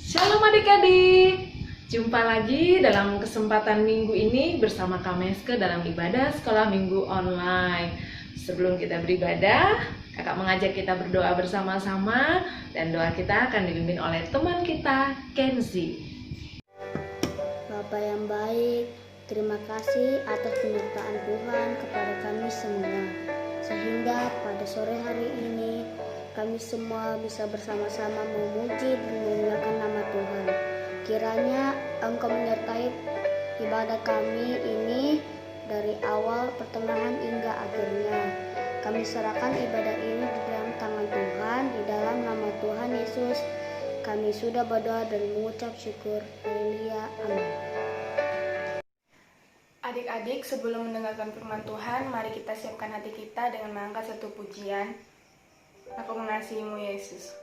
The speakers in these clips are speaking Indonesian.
Shalom adik-adik, jumpa lagi dalam kesempatan minggu ini bersama Kak Meske dalam ibadah sekolah minggu online. Sebelum kita beribadah, kakak mengajak kita berdoa bersama-sama dan doa kita akan dipimpin oleh teman kita, Kenzi. Bapa yang baik, terima kasih atas penyertaan Tuhan kepada kami semua, sehingga pada sore hari ini kami semua bisa bersama-sama memuji dan memuliakan nama Tuhan. Kiranya Engkau menyertai ibadah kami ini dari awal, pertengahan hingga akhirnya. Kami serahkan ibadah ini di dalam tangan Tuhan, di dalam nama Tuhan Yesus. Kami sudah berdoa dan mengucap syukur. Haleluya. Amin. Adik-adik, sebelum mendengarkan firman Tuhan, mari kita siapkan hati kita dengan mengangkat satu pujian. Aku mengasihimu, Yesus.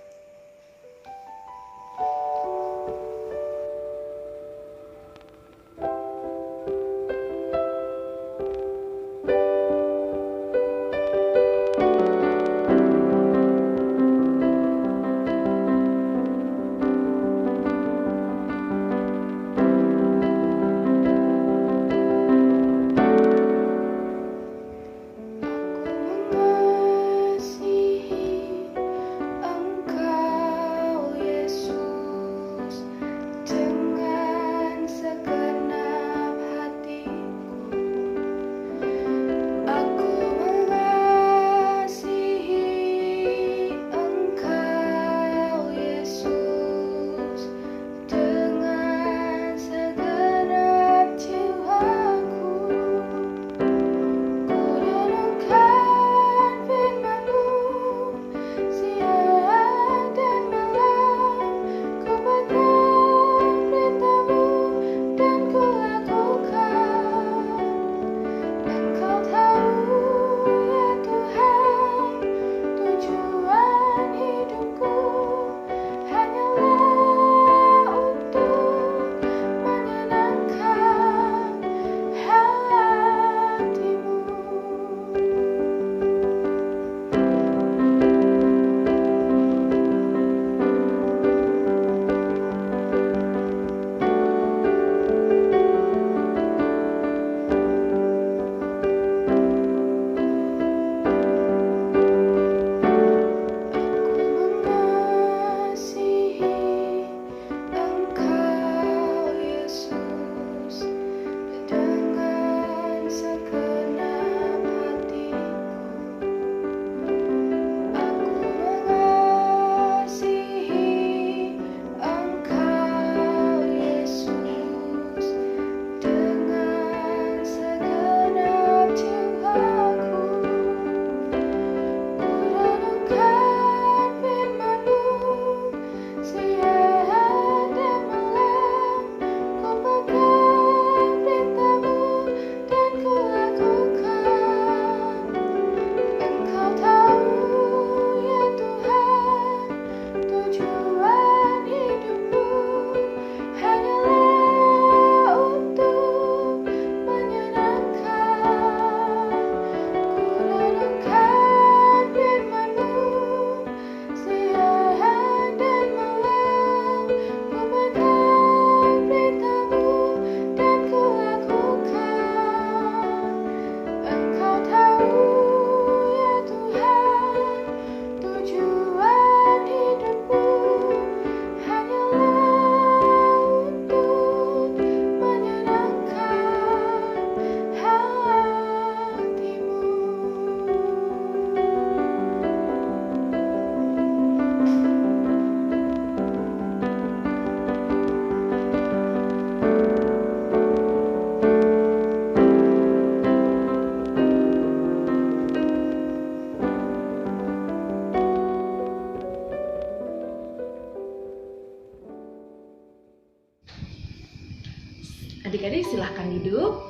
Adik-adik silahkan duduk.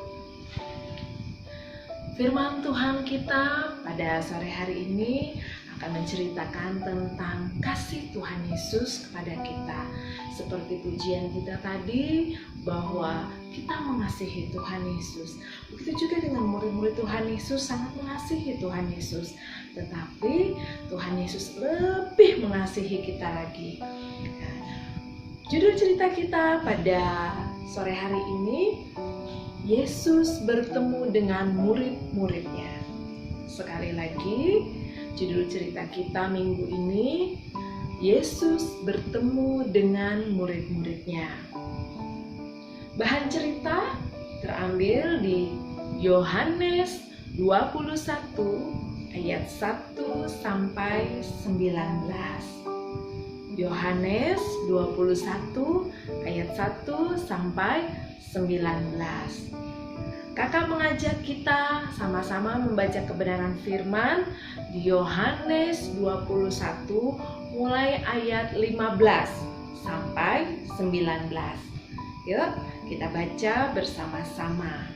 Firman Tuhan kita pada sore hari ini akan menceritakan tentang kasih Tuhan Yesus kepada kita. Seperti pujian kita tadi, bahwa kita mengasihi Tuhan Yesus. Begitu juga dengan murid-murid Tuhan Yesus sangat mengasihi Tuhan Yesus. Tetapi Tuhan Yesus lebih mengasihi kita lagi. Judul cerita kita pada sore hari ini, Yesus bertemu dengan murid-muridnya. Sekali lagi, judul cerita kita minggu ini, Yesus bertemu dengan murid-muridnya. Bahan cerita terambil di Yohanes 21 ayat 1 sampai 19. Yohanes 21 ayat 1 sampai 19. Kakak mengajak kita sama-sama membaca kebenaran firman di Yohanes 21 mulai ayat 15 sampai 19. Yuk, kita baca bersama-sama.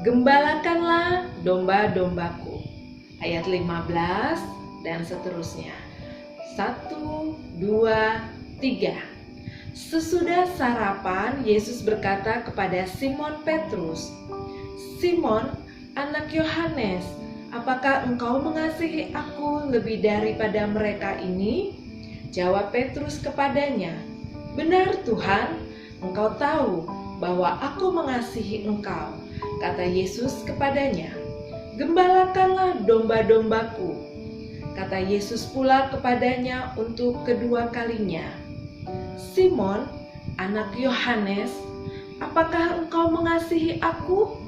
Gembalakanlah domba-dombaku. Ayat 15 dan seterusnya. 1, 2, 3. Sesudah sarapan, Yesus berkata kepada Simon Petrus, "Simon, anak Yohanes, apakah engkau mengasihi aku lebih daripada mereka ini?" Jawab Petrus kepadanya, "Benar Tuhan, engkau tahu bahwa aku mengasihi engkau." Kata Yesus kepadanya, "Gembalakanlah domba-dombaku." Kata Yesus pula kepadanya untuk kedua kalinya, "Simon, anak Yohanes, apakah engkau mengasihi aku?"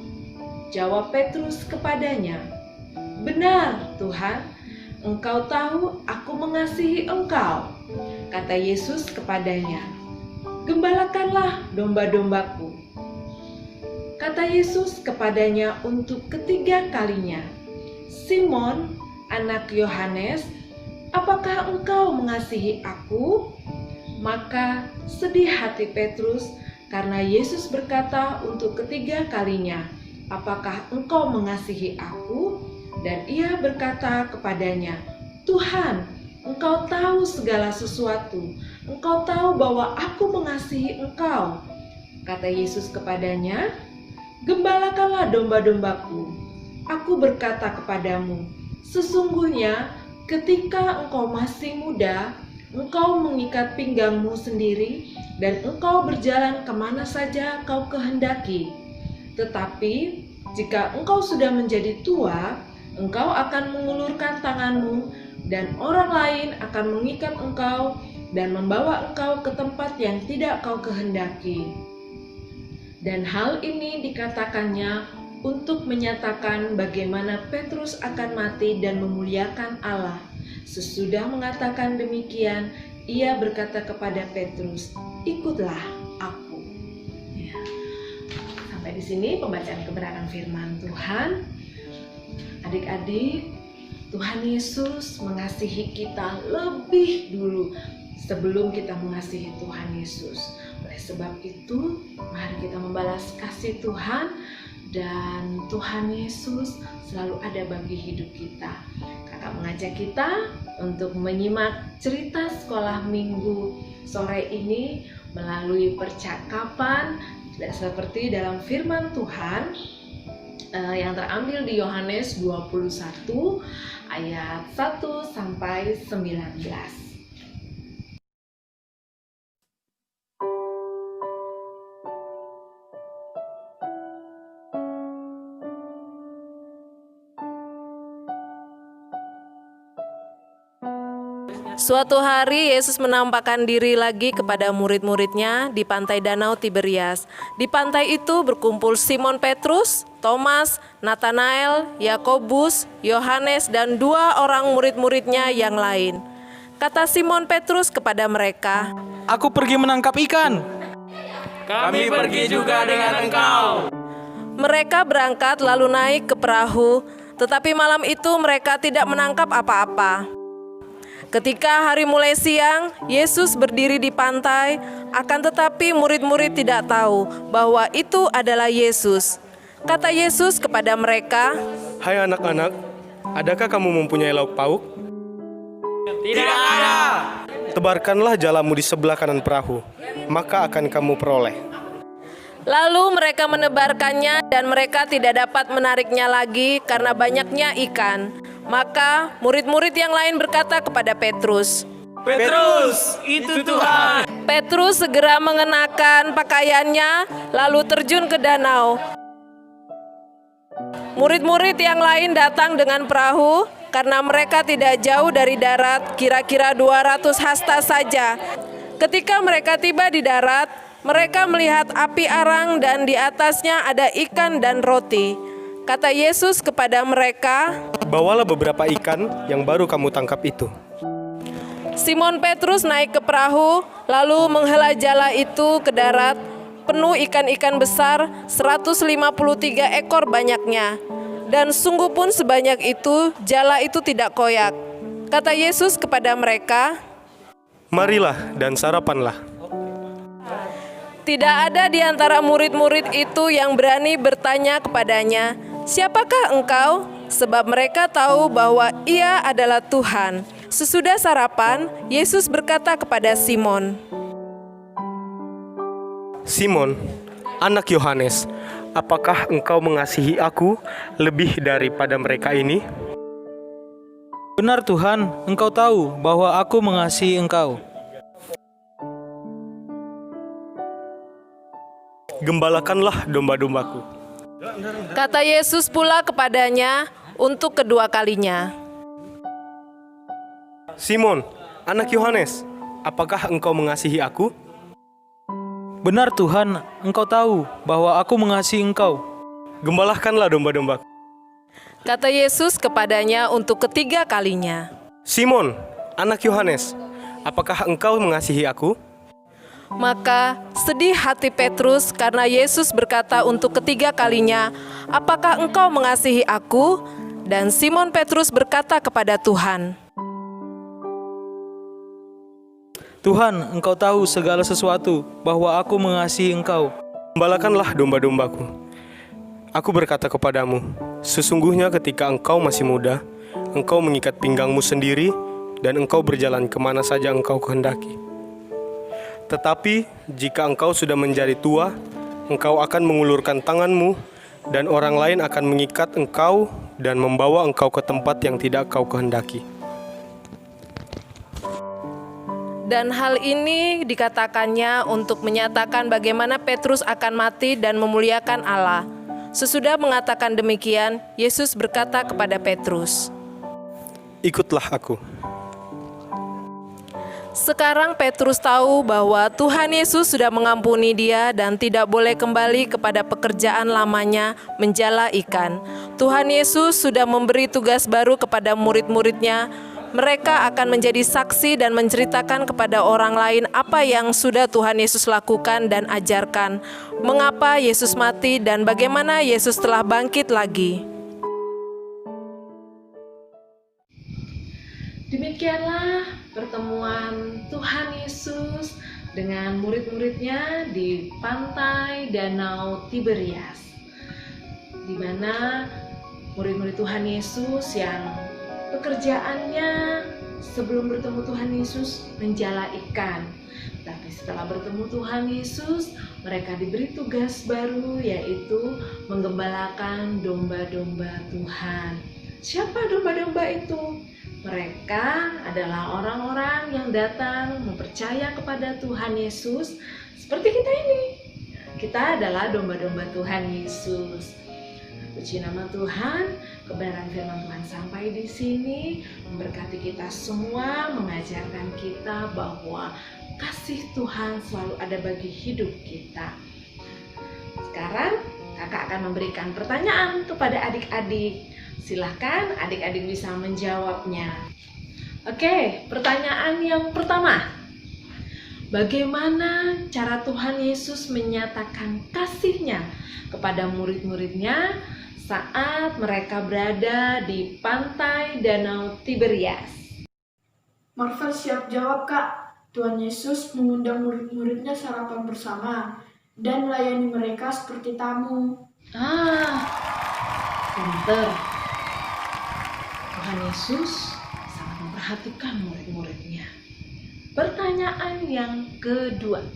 Jawab Petrus kepadanya, "Benar, Tuhan, engkau tahu aku mengasihi engkau." Kata Yesus kepadanya, "Gembalakanlah domba-dombaku." Kata Yesus kepadanya untuk ketiga kalinya, "Simon, anak Yohanes, apakah engkau mengasihi aku?" Maka sedih hati Petrus karena Yesus berkata untuk ketiga kalinya, "Apakah engkau mengasihi aku?" Dan ia berkata kepadanya, "Tuhan, engkau tahu segala sesuatu. Engkau tahu bahwa aku mengasihi engkau." Kata Yesus kepadanya, "Gembalakanlah domba-dombaku. Aku berkata kepadamu, sesungguhnya ketika engkau masih muda, engkau mengikat pinggangmu sendiri dan engkau berjalan kemana saja kau kehendaki. Tetapi jika engkau sudah menjadi tua, engkau akan mengulurkan tanganmu dan orang lain akan mengikat engkau dan membawa engkau ke tempat yang tidak kau kehendaki." Dan hal ini dikatakannya untuk menyatakan bagaimana Petrus akan mati dan memuliakan Allah. Sesudah mengatakan demikian, ia berkata kepada Petrus, "Ikutlah aku." Ya. Sampai di sini pembacaan kebenaran firman Tuhan. Adik-adik, Tuhan Yesus mengasihi kita lebih dulu sebelum kita mengasihi Tuhan Yesus. Oleh sebab itu, mari kita membalas kasih Tuhan, dan Tuhan Yesus selalu ada bagi hidup kita. Kakak mengajak kita untuk menyimak cerita sekolah minggu sore ini melalui percakapan seperti dalam firman Tuhan yang terambil di Yohanes 21 ayat 1 sampai 19. Suatu hari Yesus menampakkan diri lagi kepada murid-muridnya di pantai Danau Tiberias. Di pantai itu berkumpul Simon Petrus, Thomas, Nathanael, Yakobus, Yohanes, dan 2 orang murid-muridnya yang lain. Kata Simon Petrus kepada mereka, "Aku pergi menangkap ikan." Kami pergi juga dengan engkau. Mereka berangkat lalu naik ke perahu, tetapi malam itu mereka tidak menangkap apa-apa. Ketika hari mulai siang, Yesus berdiri di pantai, akan tetapi murid-murid tidak tahu bahwa itu adalah Yesus. Kata Yesus kepada mereka, "Hai anak-anak, adakah kamu mempunyai lauk pauk? Tidak ada. Tebarkanlah jalamu di sebelah kanan perahu, maka akan kamu peroleh." Lalu mereka menebarkannya dan mereka tidak dapat menariknya lagi karena banyaknya ikan. Maka murid-murid yang lain berkata kepada Petrus. Petrus, itu Tuhan. Petrus segera mengenakan pakaiannya lalu terjun ke danau. Murid-murid yang lain datang dengan perahu karena mereka tidak jauh dari darat, kira-kira 200 hasta saja. Ketika mereka tiba di darat, mereka melihat api arang dan di atasnya ada ikan dan roti. Kata Yesus kepada mereka, Bawalah beberapa ikan yang baru kamu tangkap itu. Simon Petrus naik ke perahu, lalu menghela jala itu ke darat, penuh ikan-ikan besar, 153 ekor banyaknya. Dan sungguh pun sebanyak itu, jala itu tidak koyak. Kata Yesus kepada mereka, Marilah dan sarapanlah. tidak ada di antara murid-murid itu yang berani bertanya kepadanya, "Siapakah engkau?" Sebab mereka tahu bahwa ia adalah Tuhan. Sesudah sarapan, Yesus berkata kepada Simon, Simon, anak Yohanes, apakah engkau mengasihi aku lebih daripada mereka ini? Benar Tuhan, Engkau tahu bahwa aku mengasihi Engkau. Gembalakanlah domba-dombaku. kata Yesus pula kepadanya untuk kedua kalinya. Simon, anak Yohanes, apakah engkau mengasihi aku? Benar Tuhan, Engkau tahu bahwa aku mengasihi Engkau. Gembalakanlah domba-dombaku. Kata Yesus kepadanya untuk ketiga kalinya. Simon, anak Yohanes, apakah engkau mengasihi aku? Maka sedih hati Petrus karena Yesus berkata untuk ketiga kalinya, "Apakah engkau mengasihi aku?" Dan Simon Petrus berkata kepada Tuhan, Tuhan, Engkau tahu segala sesuatu bahwa aku mengasihi Engkau. Gembalakanlah domba-dombaku. Aku berkata kepadamu, sesungguhnya ketika engkau masih muda, engkau mengikat pinggangmu sendiri, dan engkau berjalan kemana saja engkau kehendaki. Tetapi jika engkau sudah menjadi tua, engkau akan mengulurkan tanganmu, dan orang lain akan mengikat engkau dan membawa engkau ke tempat yang tidak kau kehendaki. dan hal ini dikatakannya untuk menyatakan bagaimana Petrus akan mati dan memuliakan Allah. Sesudah mengatakan demikian, Yesus berkata kepada Petrus, Ikutlah aku. Sekarang Petrus tahu bahwa Tuhan Yesus sudah mengampuni dia dan tidak boleh kembali kepada pekerjaan lamanya menjala ikan. Tuhan Yesus sudah memberi tugas baru kepada murid-muridnya. Mereka akan menjadi saksi dan menceritakan kepada orang lain apa yang sudah Tuhan Yesus lakukan dan ajarkan, mengapa Yesus mati dan bagaimana Yesus telah bangkit lagi. Demikianlah pertemuan Tuhan Yesus dengan murid-muridnya di pantai Danau Tiberias, di mana murid-murid Tuhan Yesus yang pekerjaannya sebelum bertemu Tuhan Yesus menjala ikan. Tapi setelah bertemu Tuhan Yesus, mereka diberi tugas baru, yaitu menggembalakan domba-domba Tuhan. Siapa domba-domba itu? Mereka adalah orang-orang yang datang mempercaya kepada Tuhan Yesus seperti kita ini. Kita adalah domba-domba Tuhan Yesus. Puji nama Tuhan, kebenaran firman Tuhan sampai di sini memberkati kita semua, mengajarkan kita bahwa kasih Tuhan selalu ada bagi hidup kita. Sekarang kakak akan memberikan pertanyaan kepada adik-adik. Silahkan adik-adik bisa menjawabnya. Oke, pertanyaan yang pertama. Bagaimana cara Tuhan Yesus menyatakan kasih-Nya kepada murid-muridnya saat mereka berada di pantai Danau Tiberias? Marvel siap jawab, Kak. Tuhan Yesus mengundang murid-muridnya sarapan bersama dan melayani mereka seperti tamu. Pinter. Tuhan Yesus sangat memperhatikan murid-muridnya. Pertanyaan yang kedua.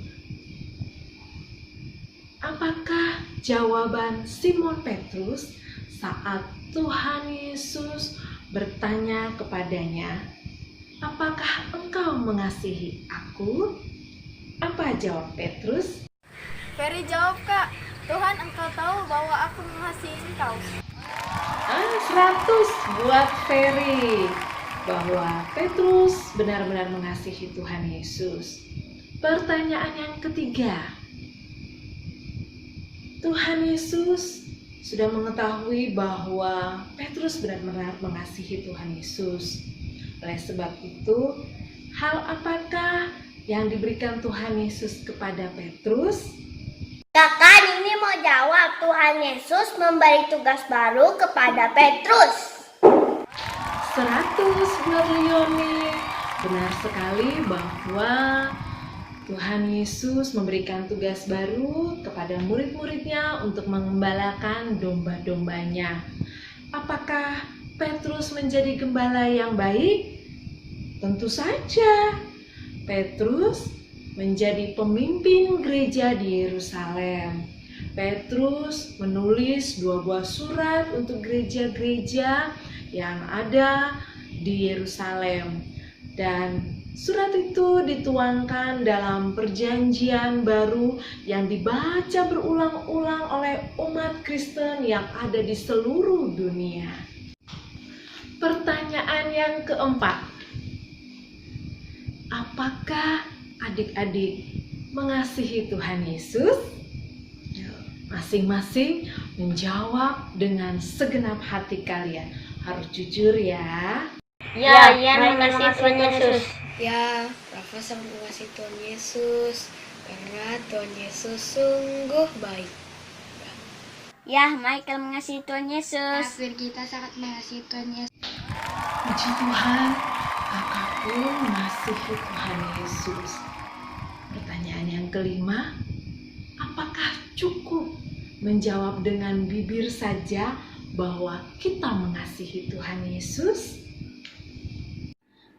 Apakah jawaban Simon Petrus saat Tuhan Yesus bertanya kepadanya, "Apakah engkau mengasihi aku?" Apa jawab Petrus? Ferry jawab, Kak. Tuhan, engkau tahu bahwa aku mengasihi engkau. 100 buat Ferry, bahwa Petrus benar-benar mengasihi Tuhan Yesus. Pertanyaan yang ketiga, Tuhan Yesus sudah mengetahui bahwa Petrus benar-benar mengasihi Tuhan Yesus. Oleh sebab itu, hal apakah yang diberikan Tuhan Yesus kepada Petrus? Kakak ini mau jawab, Tuhan Yesus memberi tugas baru kepada Petrus. 100 buat Leonie. Benar sekali bahwa Tuhan Yesus memberikan tugas baru kepada murid-muridnya untuk mengembalakan domba-dombanya. Apakah Petrus menjadi gembala yang baik? Tentu saja. Petrus menjadi pemimpin gereja di Yerusalem. Petrus menulis 2 buah surat untuk gereja-gereja yang ada di Yerusalem. Dan surat itu dituangkan dalam perjanjian baru yang dibaca berulang-ulang oleh umat Kristen yang ada di seluruh dunia. Pertanyaan yang keempat, apakah adik-adik mengasihi Tuhan Yesus? Masing-masing menjawab dengan segenap hati kalian. Harus jujur ya. Ya, mengasihi Tuhan Yesus. Ya, Rafa sangat mengasihi Tuhan Yesus karena Tuhan Yesus sungguh baik. Ya, Michael mengasihi Tuhan Yesus. Kita sangat mengasihi Tuhan Yesus. Puji Tuhan, kakak pun mengasihi Tuhan Yesus. Pertanyaan yang kelima, apakah cukup menjawab dengan bibir saja bahwa kita mengasihi Tuhan Yesus?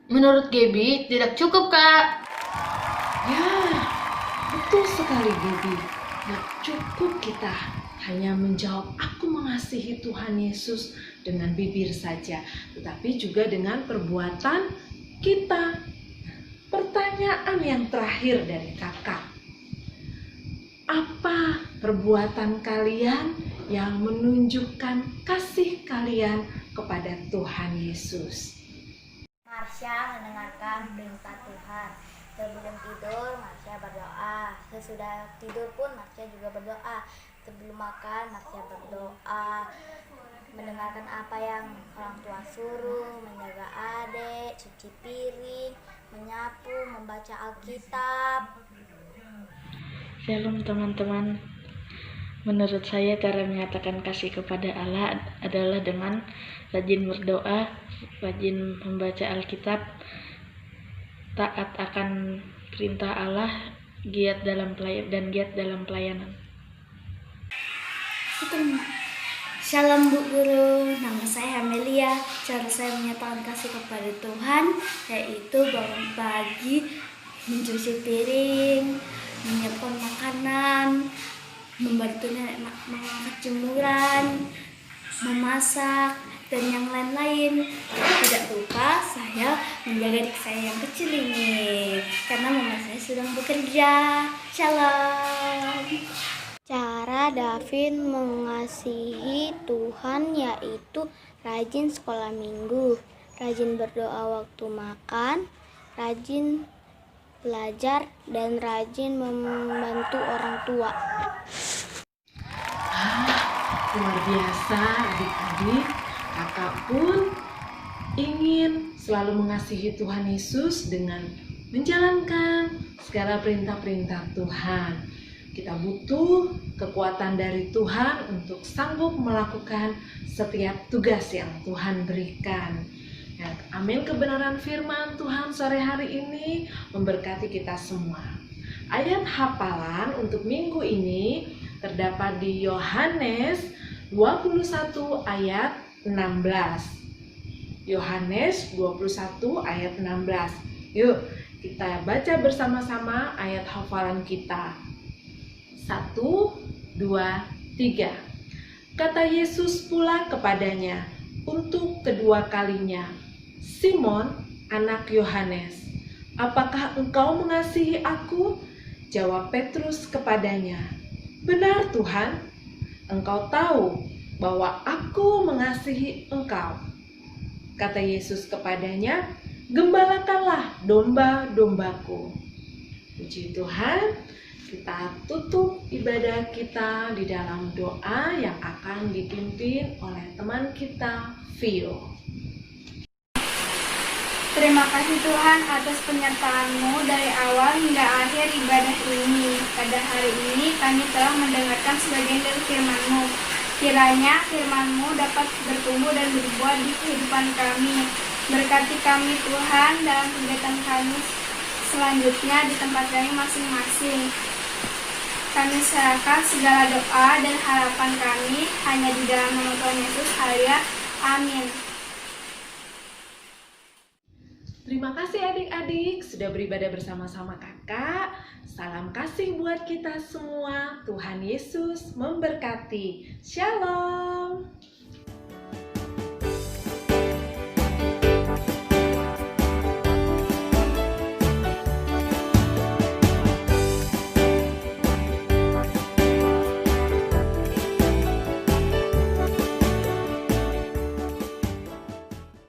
Menurut Gaby, tidak cukup, Kak. Ya, betul sekali Gaby. Tidak cukup kita hanya menjawab aku mengasihi Tuhan Yesus dengan bibir saja, tetapi juga dengan perbuatan kita. Pertanyaan yang terakhir dari kakak, apa perbuatan kalian yang menunjukkan kasih kalian kepada Tuhan Yesus? Marsha mendengarkan perintah Tuhan. Sebelum tidur, Marsha berdoa. Sesudah tidur pun, Marsha juga berdoa. Sebelum makan, Marsha berdoa. Mendengarkan apa yang orang tua suruh, menjaga adik, cuci piring, menyapu, membaca Alkitab. Shalom teman-teman. Menurut saya cara menyatakan kasih kepada Allah adalah dengan rajin berdoa, rajin membaca Alkitab, taat akan perintah Allah, giat dalam pelayanan. Shalom Bu Guru, nama saya Amelia. Cara saya menyatakan kasih kepada Tuhan yaitu bangun pagi, mencuci piring, menyiapkan makanan, membantu nenek mengangkat jemuran, memasak, dan yang lain-lain. Tidak lupa saya menjaga adik saya yang kecil ini karena mama saya sedang bekerja. Shalom. Cara Davin mengasihi Tuhan yaitu rajin sekolah minggu, rajin berdoa waktu makan, rajin belajar, dan rajin membantu orang tua. Luar biasa adik-adik, kakak pun ingin selalu mengasihi Tuhan Yesus dengan menjalankan segala perintah-perintah Tuhan. Kita butuh kekuatan dari Tuhan untuk sanggup melakukan setiap tugas yang Tuhan berikan. Ya, amin. Kebenaran firman Tuhan sore hari ini memberkati kita semua. Ayat hafalan untuk minggu ini terdapat di Yohanes 21 ayat 16. Yohanes 21 ayat 16. Yuk, kita baca bersama-sama ayat hafalan kita. 1, 2, 3. Kata Yesus pula kepadanya, untuk kedua kalinya, "Simon, anak Yohanes, apakah engkau mengasihi aku?" Jawab Petrus kepadanya, "Benar Tuhan, engkau tahu bahwa aku mengasihi engkau." Kata Yesus kepadanya, "Gembalakanlah domba-dombaku." Puji Tuhan, kita tutup ibadah kita di dalam doa yang akan dipimpin oleh teman kita, Vio. Terima kasih Tuhan atas penyertaan-Mu dari awal hingga akhir ibadah ini. Pada hari ini kami telah mendengarkan sebagian dari firman-Mu. Kiranya firman-Mu dapat bertumbuh dan berbuah di kehidupan kami. Berkati kami Tuhan dalam kegiatan kami selanjutnya di tempat kami masing-masing. Kami serahkan segala doa dan harapan kami hanya di dalam nama Tuhan Yesus. Haleluya. Amin. Terima kasih adik-adik sudah beribadah bersama-sama kakak. Salam kasih buat kita semua. Tuhan Yesus memberkati. Shalom.